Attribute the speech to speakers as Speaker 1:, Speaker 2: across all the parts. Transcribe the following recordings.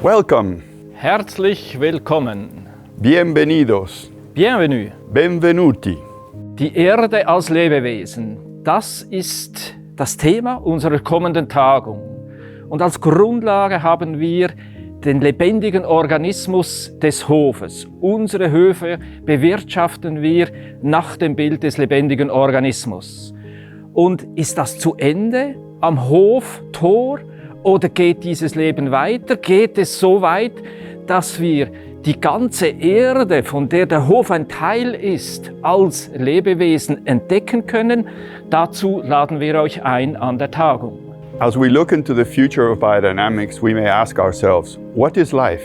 Speaker 1: Welcome.
Speaker 2: Herzlich willkommen.
Speaker 1: Bienvenidos.
Speaker 2: Bienvenue.
Speaker 1: Benvenuti.
Speaker 2: Die Erde als Lebewesen, das ist das Thema unserer kommenden Tagung. Und als Grundlage haben wir den lebendigen Organismus des Hofes. Unsere Höfe bewirtschaften wir nach dem Bild des lebendigen Organismus. Und ist das zu Ende am Hoftor oder geht dieses Leben weiter? Geht es so weit, dass wir die ganze Erde, von der der Hof ein Teil ist, als Lebewesen entdecken können? Dazu laden wir euch ein an der Tagung.
Speaker 1: As we look into the future of biodynamics, we may ask ourselves, what is life?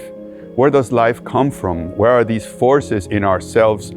Speaker 1: Where does life come from? Where are these forces in ourselves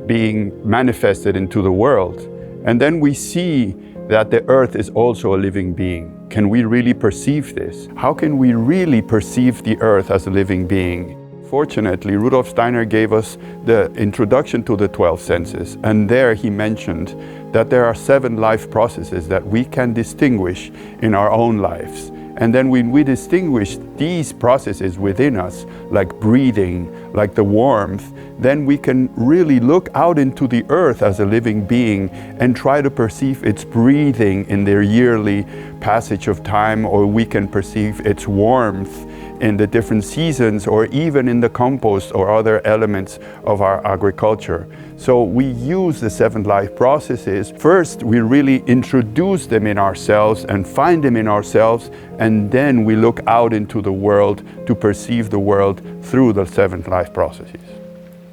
Speaker 1: being manifested into the world? And then we see that the earth is also a living being. Can we really perceive this? How can we really perceive the earth as a living being? Fortunately, Rudolf Steiner gave us the introduction to the 12 senses, and there he mentioned that there are 7 life processes that we can distinguish in our own lives. And then when we distinguish these processes within us, like breathing, like the warmth, then we can really look out into the earth as a living being and try to perceive its breathing in their yearly passage of time, or we can perceive its warmth in the different seasons, or even in the compost or other elements of our agriculture. So we use the 7 life processes. First, we really introduce them in ourselves and find them in ourselves, and then we look out into the world to perceive the world through the 7 life processes.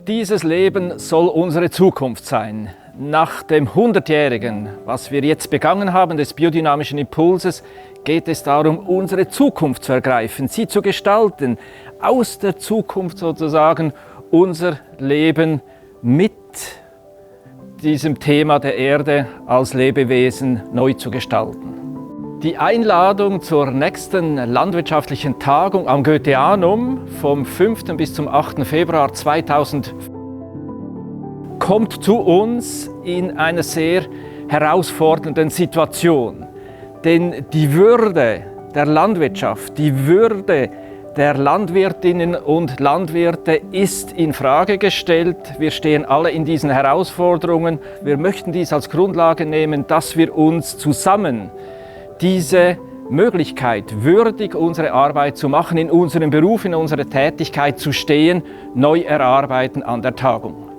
Speaker 2: Dieses Leben soll unsere Zukunft sein. Nach dem 100-jährigen, was wir jetzt begangen haben, des biodynamischen Impulses, geht es darum, unsere Zukunft zu ergreifen, sie zu gestalten, aus der Zukunft sozusagen unser Leben mit diesem Thema der Erde als Lebewesen neu zu gestalten. Die Einladung zur nächsten landwirtschaftlichen Tagung am Goetheanum vom 5. bis zum 8. Februar 2000 kommt zu uns in einer sehr herausfordernden Situation. Denn die Würde der Landwirtschaft, die Würde der Landwirtinnen und Landwirte ist in Frage gestellt. Wir stehen alle in diesen Herausforderungen. Wir möchten dies als Grundlage nehmen, dass wir uns zusammen diese Möglichkeit, würdig unsere Arbeit zu machen, in unserem Beruf, in unserer Tätigkeit zu stehen, neu erarbeiten an der Tagung.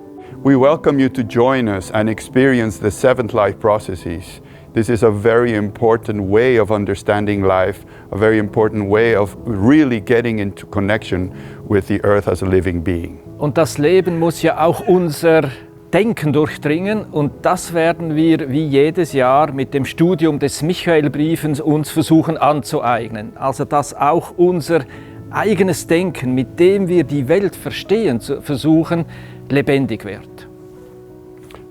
Speaker 1: We welcome you to join us and experience the 7 life processes. This is a very important way of understanding life, a very important way of really getting into connection with the earth as a living being.
Speaker 2: Und das Leben muss ja auch unser Denken durchdringen, und das werden wir wie jedes Jahr mit dem Studium des Michaelbriefens uns versuchen anzueignen. Also dass auch unser eigenes Denken, mit dem wir die Welt verstehen zu versuchen, lebendig wird.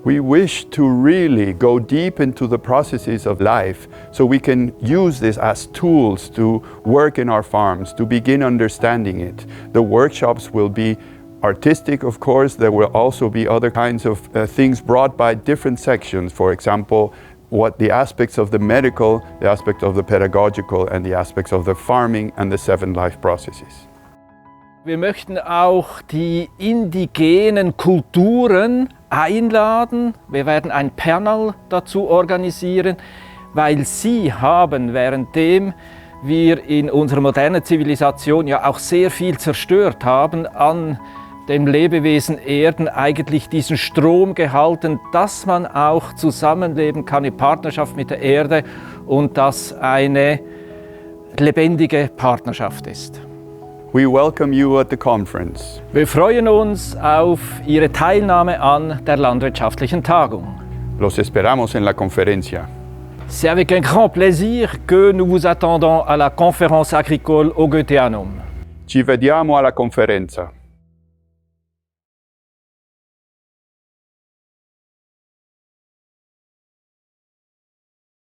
Speaker 1: We wish to really go deep into the processes of life so we can use this as tools to work in our farms, to begin understanding it. The workshops will be artistic, of course. There will also be other kinds of things brought by different sections. For example, what the aspects of the medical, the aspect of the pedagogical, and the aspects of the farming and the 7 life processes.
Speaker 2: Wir möchten auch die indigenen Kulturen einladen. Wir werden ein Panel dazu organisieren, weil sie haben, währenddem wir in unserer modernen Zivilisation ja auch sehr viel zerstört haben, an dem Lebewesen Erden eigentlich diesen Strom gehalten, dass man auch zusammenleben kann in Partnerschaft mit der Erde und das eine lebendige Partnerschaft ist.
Speaker 1: We welcome you at the conference.
Speaker 2: Wir freuen uns auf Ihre Teilnahme an der landwirtschaftlichen Tagung.
Speaker 1: Los esperamos en la conferencia.
Speaker 2: C'est avec un grand plaisir que nous vous attendons à la conférence agricole au Goetheanum.
Speaker 1: Ci vediamo alla conferenza.